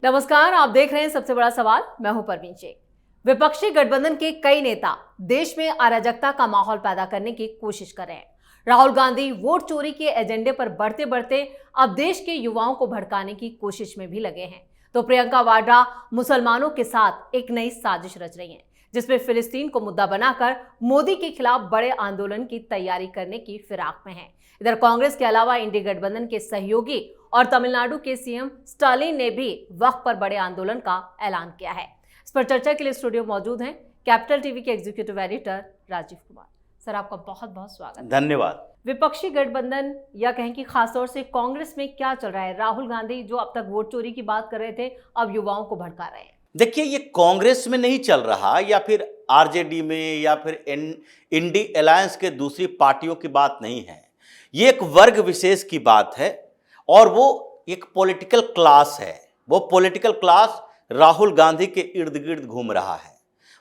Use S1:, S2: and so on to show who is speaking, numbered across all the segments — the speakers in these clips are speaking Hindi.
S1: नमस्कार, आप देख रहे हैं सबसे बड़ा सवाल। मैं हूं परवीन शेख। विपक्षी गठबंधन के कई नेता देश में अराजकता का माहौल पैदा करने की कोशिश कर रहे हैं। राहुल गांधी वोट चोरी के एजेंडे पर बढ़ते बढ़ते अब देश के युवाओं को भड़काने की कोशिश में भी लगे हैं। तो प्रियंका वाड्रा मुसलमानों के साथ एक नई साजिश रच रही हैं, जिसमें फिलिस्तीन को मुद्दा बनाकर मोदी के खिलाफ बड़े आंदोलन की तैयारी करने की फिराक में है। इधर कांग्रेस के अलावा इंडी गठबंधन के सहयोगी और तमिलनाडु के सीएम स्टालिन ने भी वक्त पर बड़े आंदोलन का ऐलान किया है। इस पर चर्चा के लिए स्टूडियो मौजूद हैं कैपिटल टीवी के executive editor Rajeev Kumar. Sir, आपका बहुत बहुत स्वागत।
S2: धन्यवाद।
S1: विपक्षी गठबंधन या कहें कि खासतौर से कांग्रेस में क्या चल रहा है? राहुल गांधी जो अब तक वोट चोरी की बात कर रहे थे, अब युवाओं को भड़का रहे हैं।
S2: देखिए, ये कांग्रेस में नहीं चल रहा या फिर आरजेडी में या फिर इंडी अलायंस के दूसरी पार्टियों की बात नहीं है। ये एक वर्ग विशेष की बात है और वो एक पॉलिटिकल क्लास है। वो पॉलिटिकल क्लास राहुल गांधी के इर्द गिर्द घूम रहा है।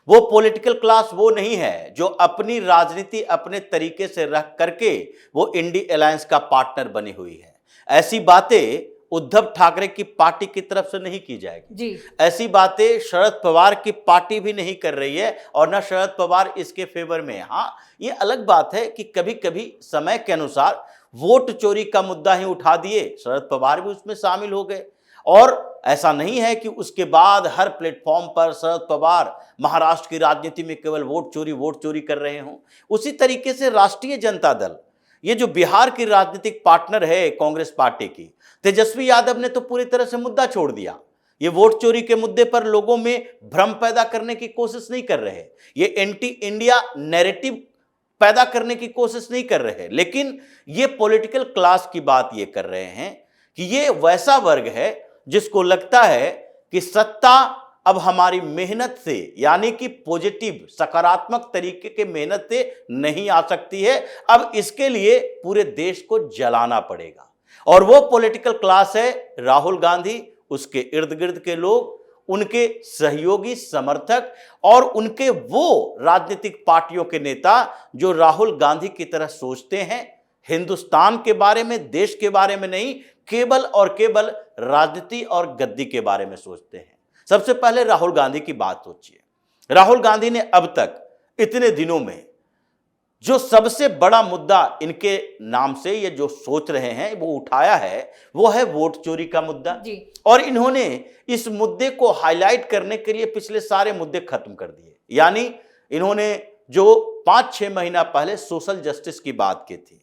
S2: वो पॉलिटिकल क्लास वो नहीं है जो अपनी राजनीति अपने तरीके से रख करके वो इंडी अलायंस का पार्टनर बनी हुई है। ऐसी बातें उद्धव ठाकरे की पार्टी की तरफ से नहीं की जाएगी जी। ऐसी बातें शरद पवार की पार्टी भी नहीं कर रही है और ना शरद पवार इसके फेवर में है। हाँ, ये अलग बात है कि कभी कभी समय के अनुसार वोट चोरी का मुद्दा ही उठा दिए, शरद पवार भी उसमें शामिल हो गए। और ऐसा नहीं है कि उसके बाद हर प्लेटफॉर्म पर शरद पवार महाराष्ट्र की राजनीति में केवल वोट चोरी कर रहे हों। उसी तरीके से राष्ट्रीय जनता दल, ये जो बिहार की राजनीतिक पार्टनर है कांग्रेस पार्टी की, तेजस्वी यादव ने तो पूरी तरह से मुद्दा छोड़ दिया। ये वोट चोरी के मुद्दे पर लोगों में भ्रम पैदा करने की कोशिश नहीं कर रहे, ये एंटी इंडिया नैरेटिव पैदा करने की कोशिश नहीं कर रहे, लेकिन ये पॉलिटिकल क्लास की बात ये कर रहे हैं कि ये वैसा वर्ग है जिसको लगता है कि सत्ता अब हमारी मेहनत से, यानी कि पॉजिटिव सकारात्मक तरीके के मेहनत से नहीं आ सकती है। अब इसके लिए पूरे देश को जलाना पड़ेगा। और वो पॉलिटिकल क्लास है राहुल गांधी, उसके इर्द गिर्द के लोग, उनके सहयोगी समर्थक और उनके वो राजनीतिक पार्टियों के नेता जो राहुल गांधी की तरह सोचते हैं, हिंदुस्तान के बारे में, देश के बारे में नहीं, केवल और केवल राजनीति और गद्दी के बारे में सोचते हैं। सबसे पहले राहुल गांधी की बात सोचिए। राहुल गांधी ने अब तक इतने दिनों में जो सबसे बड़ा मुद्दा इनके नाम से ये जो सोच रहे हैं वो उठाया है, वो है वोट चोरी का मुद्दा जी। और इन्होंने इस मुद्दे को हाईलाइट करने के लिए पिछले सारे मुद्दे खत्म कर दिए। यानी इन्होंने जो 5-6 महीना पहले सोशल जस्टिस की बात की थी,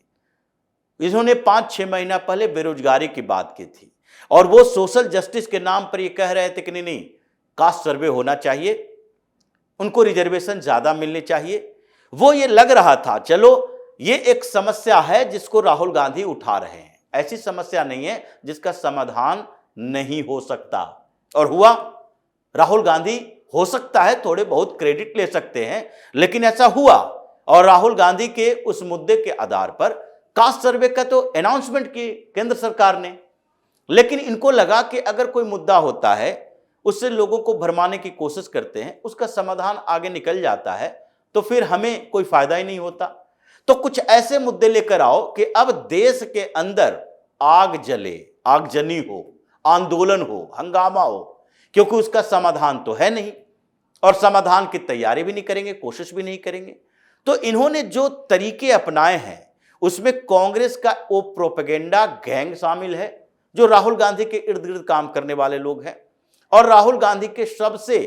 S2: इन्होंने 5-6 महीना पहले बेरोजगारी की बात की थी, और वो सोशल जस्टिस के नाम पर ये कह रहे थे कि नहीं, कास्ट सर्वे होना चाहिए, उनको रिजर्वेशन ज्यादा मिलने चाहिए। वो ये लग रहा था चलो ये एक समस्या है जिसको राहुल गांधी उठा रहे हैं। ऐसी समस्या नहीं है जिसका समाधान नहीं हो सकता। और हुआ, राहुल गांधी हो सकता है थोड़े बहुत क्रेडिट ले सकते हैं, लेकिन ऐसा हुआ। और राहुल गांधी के उस मुद्दे के आधार पर कास्ट सर्वे का तो अनाउंसमेंट की केंद्र सरकार ने, लेकिन इनको लगा कि अगर कोई मुद्दा होता है उससे लोगों को भरमाने की कोशिश करते हैं, उसका समाधान आगे निकल जाता है, तो फिर हमें कोई फायदा ही नहीं होता। तो कुछ ऐसे मुद्दे लेकर आओ कि अब देश के अंदर आग जले, आगजनी हो, आंदोलन हो, हंगामा हो, क्योंकि उसका समाधान तो है नहीं और समाधान की तैयारी भी नहीं करेंगे, कोशिश भी नहीं करेंगे। तो इन्होंने जो तरीके अपनाए हैं उसमें कांग्रेस का वो प्रोपेगेंडा गैंग शामिल है जो राहुल गांधी के इर्द गिर्द काम करने वाले लोग हैं, और राहुल गांधी के सबसे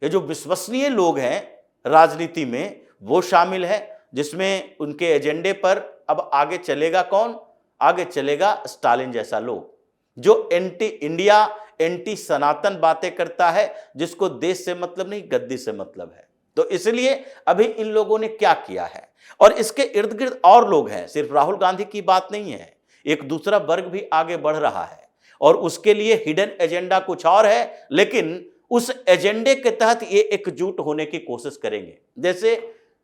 S2: विश्वसनीय लोग हैं राजनीति में वो शामिल है, जिसमें उनके एजेंडे पर अब आगे चलेगा कौन? आगे चलेगा स्टालिन जैसा लोग जो एंटी इंडिया, एंटी सनातन बातें करता है, जिसको देश से मतलब नहीं, गद्दी से मतलब है। तो इसलिए अभी इन लोगों ने क्या किया है, और इसके इर्द गिर्द और लोग हैं, सिर्फ राहुल गांधी की बात नहीं है, एक दूसरा वर्ग भी आगे बढ़ रहा है और उसके लिए हिडन एजेंडा कुछ और है, लेकिन उस एजेंडे के तहत ये एकजुट होने की कोशिश करेंगे। जैसे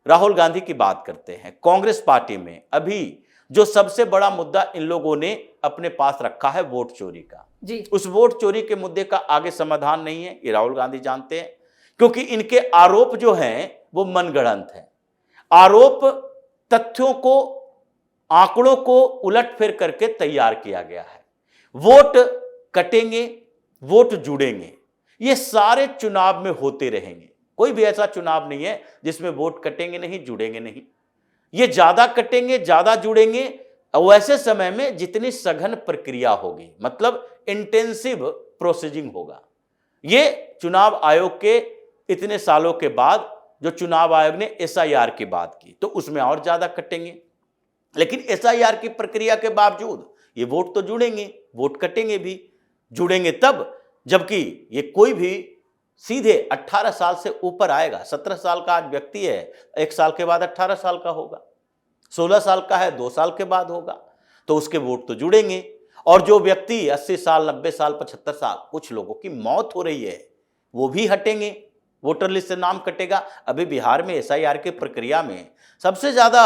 S2: राहुल गांधी की बात करते हैं, कांग्रेस पार्टी में अभी जो सबसे बड़ा मुद्दा इन लोगों ने अपने पास रखा है वोट चोरी का जी। उस वोट चोरी के मुद्दे का आगे समाधान नहीं है, ये राहुल गांधी जानते हैं, क्योंकि इनके आरोप जो हैं वो मनगढ़ंत हैं। आरोप तथ्यों को, आंकड़ों को उलटफेर करके तैयार किया गया है। वोट कटेंगे, वोट जुड़ेंगे। ये सारे चुनाव में होते रहेंगे। कोई भी ऐसा चुनाव नहीं है जिसमें वोट कटेंगे नहीं, जुड़ेंगे नहीं। ये ज्यादा कटेंगे, ज्यादा जुड़ेंगे वैसे समय में जितनी सघन प्रक्रिया होगी, मतलब इंटेंसिव प्रोसीजिंग होगा। ये चुनाव आयोग के इतने सालों के बाद जो चुनाव आयोग ने एसआईआर की बात की, तो उसमें और ज्यादा कटेंगे। लेकिन एसआईआर की प्रक्रिया के बावजूद ये वोट तो जुड़ेंगे, वोट कटेंगे भी। जुड़ेंगे तब जबकि ये कोई भी सीधे 18 साल से ऊपर आएगा। 17 साल का आज व्यक्ति है, 1 साल के बाद 18 साल का होगा। 16 साल का है, 2 साल के बाद होगा, तो उसके वोट तो जुड़ेंगे। और जो व्यक्ति 80 साल, 90 साल, 75 साल, कुछ लोगों की मौत हो रही है, वो भी हटेंगे, वोटर लिस्ट से नाम कटेगा। अभी बिहार में एसआईआर की प्रक्रिया में सबसे ज्यादा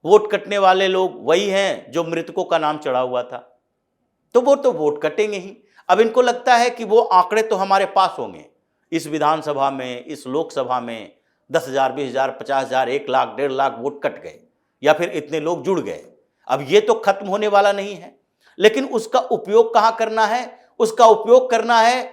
S2: वोट कटने वाले लोग वही हैं जो मृतकों का नाम चढ़ा हुआ था, तो वो तो वोट कटेंगे ही। अब इनको लगता है कि वो आंकड़े तो हमारे पास होंगे, इस विधानसभा में, इस लोकसभा में 10,000, 20,000, 50,000, 1 लाख, 1.5 लाख वोट कट गए या फिर इतने लोग जुड़ गए। अब ये तो खत्म होने वाला नहीं है, लेकिन उसका उपयोग कहां करना है? उसका उपयोग करना है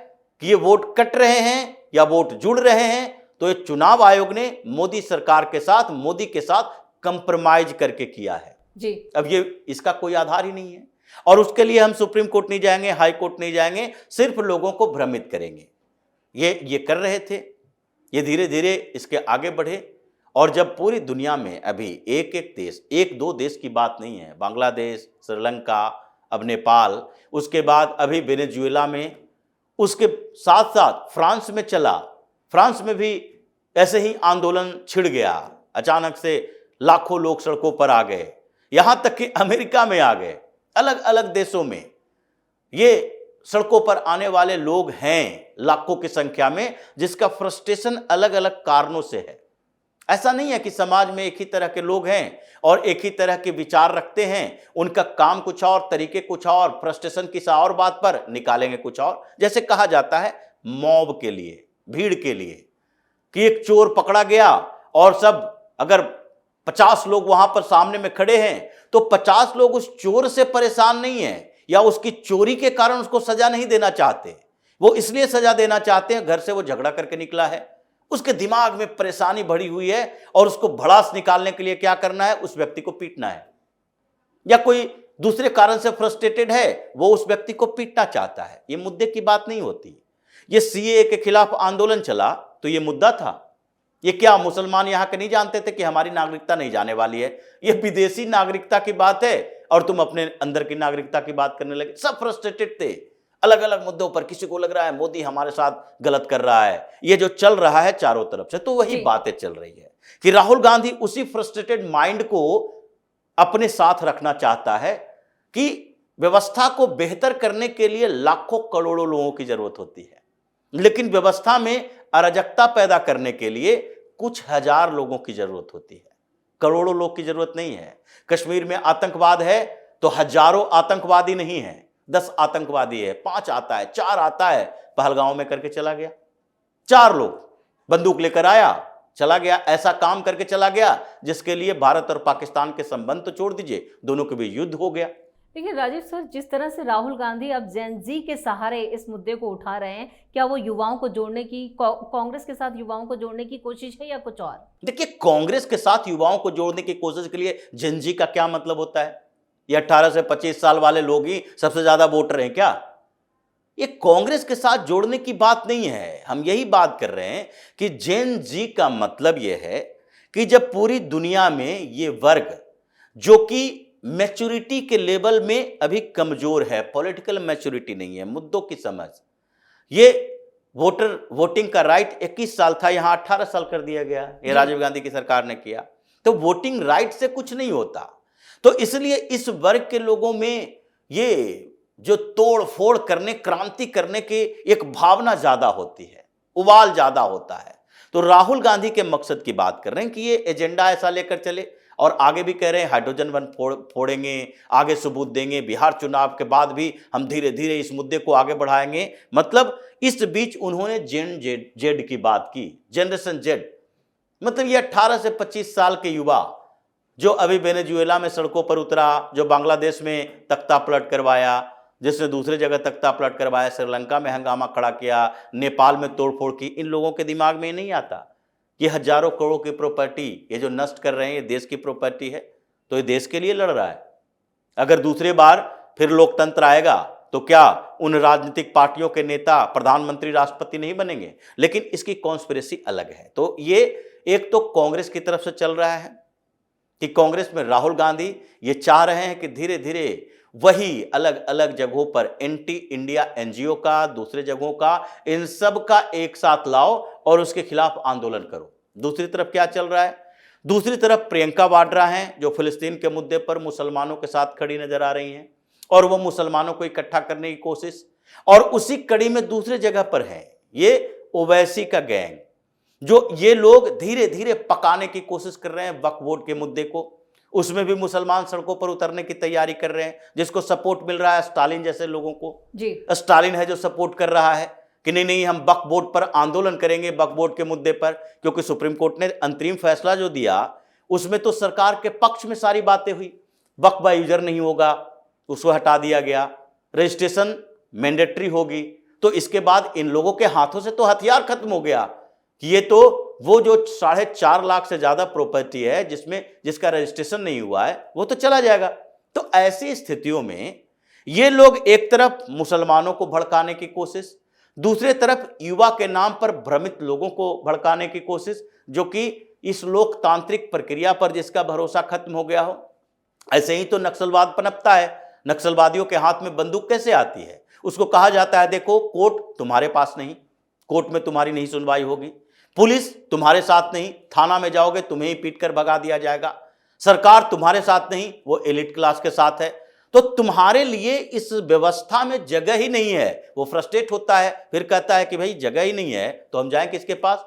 S2: कि ये वोट कट रहे हैं या वोट जुड़ रहे हैं, तो ये चुनाव आयोग ने मोदी सरकार के साथ, मोदी के साथ कंप्रोमाइज करके किया है
S1: जी।
S2: अब ये इसका कोई आधार ही नहीं है। और उसके लिए हम सुप्रीम कोर्ट नहीं जाएंगे, हाई कोर्ट नहीं जाएंगे, सिर्फ लोगों को भ्रमित करेंगे। ये कर रहे थे, ये धीरे धीरे इसके आगे बढ़े। और जब पूरी दुनिया में अभी एक एक देश, 1-2 देश की बात नहीं है, बांग्लादेश, श्रीलंका, अब नेपाल, उसके बाद अभी वेनेजुएला में, उसके साथ साथ फ्रांस में चला, फ्रांस में भी ऐसे ही आंदोलन छिड़ गया, अचानक से लाखों लोग सड़कों पर आ गए, यहां तक कि अमेरिका में आ गए। अलग अलग देशों में ये सड़कों पर आने वाले लोग हैं लाखों की संख्या में, जिसका फ्रस्ट्रेशन अलग अलग कारणों से है। ऐसा नहीं है कि समाज में एक ही तरह के लोग हैं और एक ही तरह के विचार रखते हैं, उनका काम कुछ और, तरीके कुछ और, फ्रस्ट्रेशन किसी और बात पर निकालेंगे कुछ और। जैसे कहा जाता है मॉब के लिए, भीड़ के लिए, कि एक चोर पकड़ा गया और सब अगर 50 लोग वहां पर सामने में खड़े हैं तो 50 लोग उस चोर से परेशान नहीं है या उसकी चोरी के कारण उसको सजा नहीं देना चाहते, वो इसलिए सजा देना चाहते हैं घर से वो झगड़ा करके निकला है, उसके दिमाग में परेशानी भरी हुई है और उसको भड़ास निकालने के लिए क्या करना है, उस व्यक्ति को पीटना है। या कोई दूसरे कारण से फ्रस्ट्रेटेड है, वो उस व्यक्ति को पीटना चाहता है। ये मुद्दे की बात नहीं होती। ये सीएए के खिलाफ आंदोलन चला तो ये मुद्दा था। ये क्या मुसलमान यहां के नहीं जानते थे कि हमारी नागरिकता नहीं जाने वाली है? ये विदेशी नागरिकता की बात है और तुम अपने अंदर की नागरिकता की बात करने लगे। सब फ्रस्ट्रेटेड थे अलग अलग मुद्दों पर। किसी को लग रहा है मोदी हमारे साथ गलत कर रहा है, ये जो चल रहा है चारों तरफ से, तो वही बातें चल रही है कि राहुल गांधी उसी फ्रस्ट्रेटेड माइंड को अपने साथ रखना चाहता है कि व्यवस्था को बेहतर करने के लिए लाखों करोड़ों लोगों की जरूरत होती है, लेकिन व्यवस्था में अराजकता पैदा करने के लिए कुछ हजार लोगों की जरूरत होती है, करोड़ों लोग की जरूरत नहीं है। कश्मीर में आतंकवाद है तो हजारों आतंकवादी नहीं है, 10 आतंकवादी है, 5 आता है, 4 आता है, पहलगांव में करके चला गया। 4 लोग बंदूक लेकर आया, चला गया, ऐसा काम करके चला गया जिसके लिए भारत और पाकिस्तान के संबंध तो छोड़ दीजिए, दोनों के बीच युद्ध हो गया।
S1: लेकिन राजीव सर, जिस तरह से राहुल गांधी अब जेन जी के सहारे इस मुद्दे को उठा रहे हैं, क्या वो युवाओं को जोड़ने की, कांग्रेस के साथ युवाओं को जोड़ने की कोशिश है या कुछ और?
S2: देखिए, कांग्रेस के साथ युवाओं को जोड़ने की कोशिश के लिए जेन जी का क्या मतलब होता है? ये 18 से 25 साल वाले लोग ही सबसे ज्यादा वोटर हैं क्या? ये कांग्रेस के साथ जोड़ने की बात नहीं है। हम यही बात कर रहे हैं कि जेन जी का मतलब यह है कि जब पूरी दुनिया में ये वर्ग जो कि मैच्योरिटी के लेवल में अभी कमजोर है, पॉलिटिकल मैच्योरिटी नहीं है, मुद्दों की समझ, ये वोटिंग का राइट 21 साल था, यहां 18 साल कर दिया गया, ये राजीव गांधी की सरकार ने किया। तो वोटिंग राइट से कुछ नहीं होता, तो इसलिए इस वर्ग के लोगों में ये जो तोड़ फोड़ करने, क्रांति करने की एक भावना ज्यादा होती है, उबाल ज्यादा होता है। तो राहुल गांधी के मकसद की बात कर रहे हैं कि ये एजेंडा ऐसा लेकर चले, और आगे भी कह रहे हैं हाइड्रोजन वन फोड़ेंगे, आगे सबूत देंगे, बिहार चुनाव के बाद भी हम धीरे धीरे इस मुद्दे को आगे बढ़ाएंगे। मतलब इस बीच उन्होंने जेन जेड की बात की, जनरेशन जेड, मतलब ये 18 से 25 साल के युवा जो अभी वेनेजुएला में सड़कों पर उतरा, जो बांग्लादेश में तख्ता पलट करवाया, जिसने दूसरे जगह तख्ता पलट करवाया, श्रीलंका में हंगामा खड़ा किया, नेपाल में तोड़फोड़ की, इन लोगों के दिमाग में नहीं आता कि हजारों करोड़ों की प्रॉपर्टी ये जो नष्ट कर रहे हैं ये देश की प्रॉपर्टी है, तो ये देश के लिए लड़ रहा है। अगर दूसरे बार फिर लोकतंत्र आएगा तो क्या उन राजनीतिक पार्टियों के नेता प्रधानमंत्री, राष्ट्रपति नहीं बनेंगे? लेकिन इसकी कॉन्स्पिरेसी अलग है। तो ये एक तो कांग्रेस की तरफ से चल रहा है कि कांग्रेस में राहुल गांधी ये चाह रहे हैं कि धीरे धीरे वही अलग अलग जगहों पर एंटी इंडिया एनजीओ का, दूसरे जगहों का, इन सब का एक साथ लाओ और उसके खिलाफ आंदोलन करो। दूसरी तरफ क्या चल रहा है? दूसरी तरफ प्रियंका वाड्रा हैं जो फिलिस्तीन के मुद्दे पर मुसलमानों के साथ खड़ी नजर आ रही हैं और वो मुसलमानों को इकट्ठा करने की कोशिश, और उसी कड़ी में दूसरे जगह पर है ये ओवैसी का गैंग, जो ये लोग धीरे धीरे पकाने की कोशिश कर रहे हैं वक्फ बोर्ड के मुद्दे को। उसमें भी मुसलमान सड़कों पर उतरने की तैयारी कर रहे हैं, जिसको सपोर्ट मिल रहा है स्टालिन जैसे लोगों को।
S1: जी,
S2: स्टालिन है जो सपोर्ट कर रहा है कि नहीं नहीं हम वक्फ बोर्ड पर आंदोलन करेंगे, वक्फ बोर्ड के मुद्दे पर, क्योंकि सुप्रीम कोर्ट ने अंतरिम फैसला जो दिया उसमें तो सरकार के पक्ष में सारी बातें हुई। वक्फ बाय यूजर नहीं होगा, उसको हटा दिया गया, रजिस्ट्रेशन मैंडेटरी होगी। तो इसके बाद इन लोगों के हाथों से तो हथियार खत्म हो गया कि ये तो वो जो 4.5 लाख से ज्यादा प्रॉपर्टी है जिसका रजिस्ट्रेशन नहीं हुआ है वो तो चला जाएगा। तो ऐसी स्थितियों में ये लोग एक तरफ मुसलमानों को भड़काने की कोशिश, दूसरे तरफ युवा के नाम पर भ्रमित लोगों को भड़काने की कोशिश, जो कि इस लोकतांत्रिक प्रक्रिया पर जिसका भरोसा खत्म हो गया हो। ऐसे ही तो नक्सलवाद पनपता है। नक्सलवादियों के हाथ में बंदूक कैसे आती है? उसको कहा जाता है देखो कोर्ट तुम्हारे पास नहीं, कोर्ट में तुम्हारी नहीं सुनवाई होगी, पुलिस तुम्हारे साथ नहीं, थाना में जाओगे तुम्हें ही पीट कर भगा दिया जाएगा, सरकार तुम्हारे साथ नहीं, वो एलिट क्लास के साथ है, तो तुम्हारे लिए इस व्यवस्था में जगह ही नहीं है। वो फ्रस्ट्रेट होता है, फिर कहता है कि भाई जगह ही नहीं है तो हम जाएं किसके पास?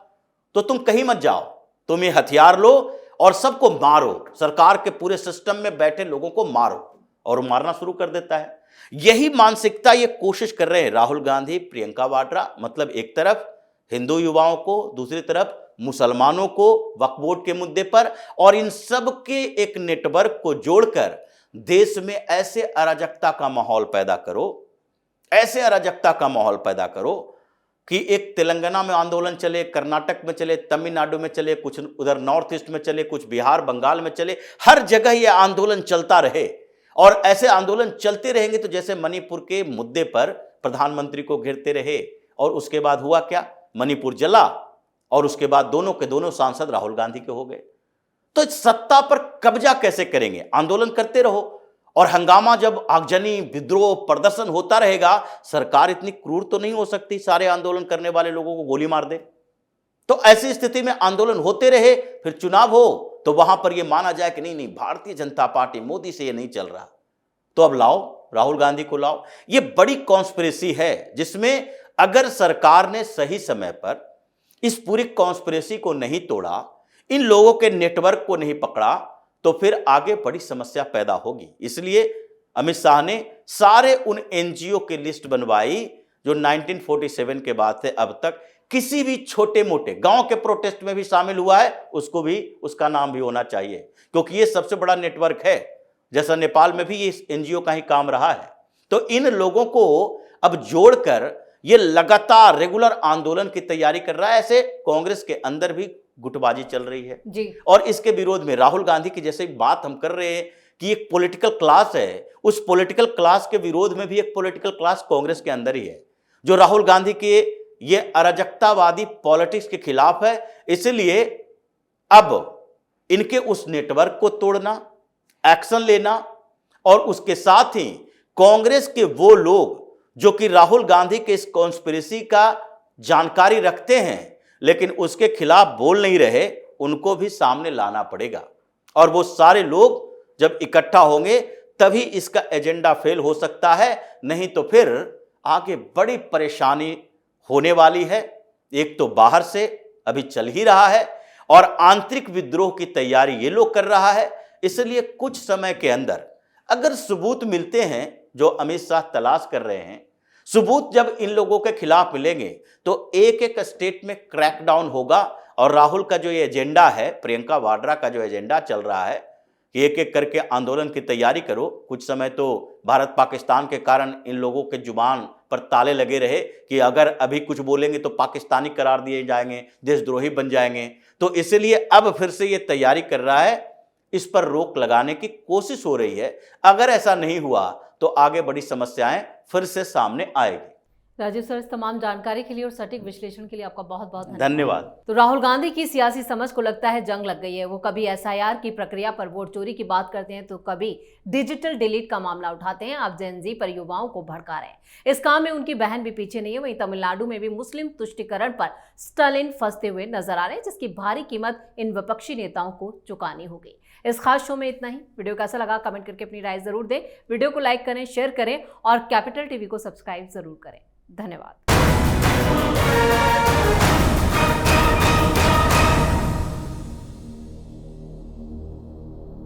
S2: तो तुम कहीं मत जाओ, तुम ये हथियार लो और सबको मारो, सरकार के पूरे सिस्टम में बैठे लोगों को मारो, और मारना शुरू कर देता है। यही मानसिकता ये कोशिश कर रहे हैं राहुल गांधी, प्रियंका वाड्रा, मतलब एक तरफ हिंदू युवाओं को, दूसरी तरफ मुसलमानों को वक्फ बोर्ड के मुद्दे पर, और इन सब के एक नेटवर्क को जोड़कर देश में ऐसे अराजकता का माहौल पैदा करो, ऐसे अराजकता का माहौल पैदा करो कि एक तेलंगाना में आंदोलन चले, कर्नाटक में चले, तमिलनाडु में चले, कुछ उधर नॉर्थ ईस्ट में चले, कुछ बिहार बंगाल में चले, हर जगह यह आंदोलन चलता रहे। और ऐसे आंदोलन चलते रहेंगे तो जैसे मणिपुर के मुद्दे पर प्रधानमंत्री को घेरते रहे, और उसके बाद हुआ क्या? मणिपुर जला और उसके बाद दोनों के दोनों सांसद राहुल गांधी के हो गए। तो सत्ता पर कब्जा कैसे करेंगे? आंदोलन करते रहो, और हंगामा जब आगजनी, विद्रोह, प्रदर्शन होता रहेगा, सरकार इतनी क्रूर तो नहीं हो सकती सारे आंदोलन करने वाले लोगों को गोली मार दे। तो ऐसी स्थिति में आंदोलन होते रहे, फिर चुनाव हो तो वहां पर यह माना जाए कि नहीं नहीं भारतीय जनता पार्टी, मोदी से यह नहीं चल रहा, तो अब लाओ राहुल गांधी को लाओ। यह बड़ी कॉन्स्पिरेसी है जिसमें अगर सरकार ने सही समय पर इस पूरी कॉन्स्पिरेसी को नहीं तोड़ा, इन लोगों के नेटवर्क को नहीं पकड़ा, तो फिर आगे बड़ी समस्या पैदा होगी। इसलिए अमित शाह ने सारे उन एनजीओ की लिस्ट बनवाई जो 1947 के बाद से अब तक किसी भी छोटे मोटे गांव के प्रोटेस्ट में भी शामिल हुआ है, उसको भी, उसका नाम भी होना चाहिए, क्योंकि ये सबसे बड़ा नेटवर्क है। जैसा नेपाल में भी ये एनजीओ का ही काम रहा है। तो इन लोगों को अब जोड़कर ये लगातार रेगुलर आंदोलन की तैयारी कर रहा है। ऐसे कांग्रेस के अंदर भी गुटबाजी चल रही है
S1: जी।
S2: और इसके विरोध में राहुल गांधी की जैसे बात हम कर रहे हैं कि एक पॉलिटिकल क्लास है, उस पॉलिटिकल क्लास के विरोध में भी एक पॉलिटिकल क्लास कांग्रेस के अंदर ही है जो राहुल गांधी के ये अराजकतावादी पॉलिटिक्स के खिलाफ है। इसलिए अब इनके उस नेटवर्क को तोड़ना, एक्शन लेना, और उसके साथ ही कांग्रेस के वो लोग जो कि राहुल गांधी के इस कॉन्स्पिरेसी का जानकारी रखते हैं लेकिन उसके खिलाफ बोल नहीं रहे, उनको भी सामने लाना पड़ेगा। और वो सारे लोग जब इकट्ठा होंगे तभी इसका एजेंडा फेल हो सकता है, नहीं तो फिर आगे बड़ी परेशानी होने वाली है। एक तो बाहर से अभी चल ही रहा है और आंतरिक विद्रोह की तैयारी ये लोग कर रहा है। इसलिए कुछ समय के अंदर अगर सबूत मिलते हैं जो अमित शाह तलाश कर रहे हैं, सबूत जब इन लोगों के खिलाफ मिलेंगे तो एक एक स्टेट में क्रैकडाउन होगा। और राहुल का जो ये एजेंडा है, प्रियंका वाड्रा का जो एजेंडा चल रहा है कि एक एक करके आंदोलन की तैयारी करो। कुछ समय तो भारत पाकिस्तान के कारण इन लोगों के जुबान पर ताले लगे रहे कि अगर अभी कुछ बोलेंगे तो पाकिस्तानी करार दिए जाएंगे, देशद्रोही बन जाएंगे। तो इसलिए अब फिर से ये तैयारी कर रहा है, इस पर रोक लगाने की कोशिश हो रही है। अगर ऐसा नहीं हुआ तो आगे बड़ी समस्याएं फिर से सामने आएगी।
S1: राजीव सर, इस तमाम जानकारी के लिए और सटीक विश्लेषण के लिए आपका बहुत बहुत
S2: धन्यवाद।
S1: तो राहुल गांधी की सियासी समझ को लगता है जंग लग गई है। वो कभी एसआईआर की प्रक्रिया पर वोट चोरी की बात करते हैं तो कभी डिजिटल डिलीट का मामला उठाते हैं। अब जेन जी पर युवाओं को भड़का रहे हैं। इस काम में उनकी बहन भी पीछे नहीं है। वहीं तमिलनाडु में भी मुस्लिम तुष्टिकरण पर स्टालिन फंसते हुए नजर आ रहे हैं, जिसकी भारी कीमत इन विपक्षी नेताओं को चुकानी होगी। इस खास शो में इतना ही। वीडियो कैसा लगा कमेंट करके अपनी राय जरूर दें। वीडियो को लाइक करें, शेयर करें और कैपिटल टीवी को सब्सक्राइब जरूर करें। धन्यवाद।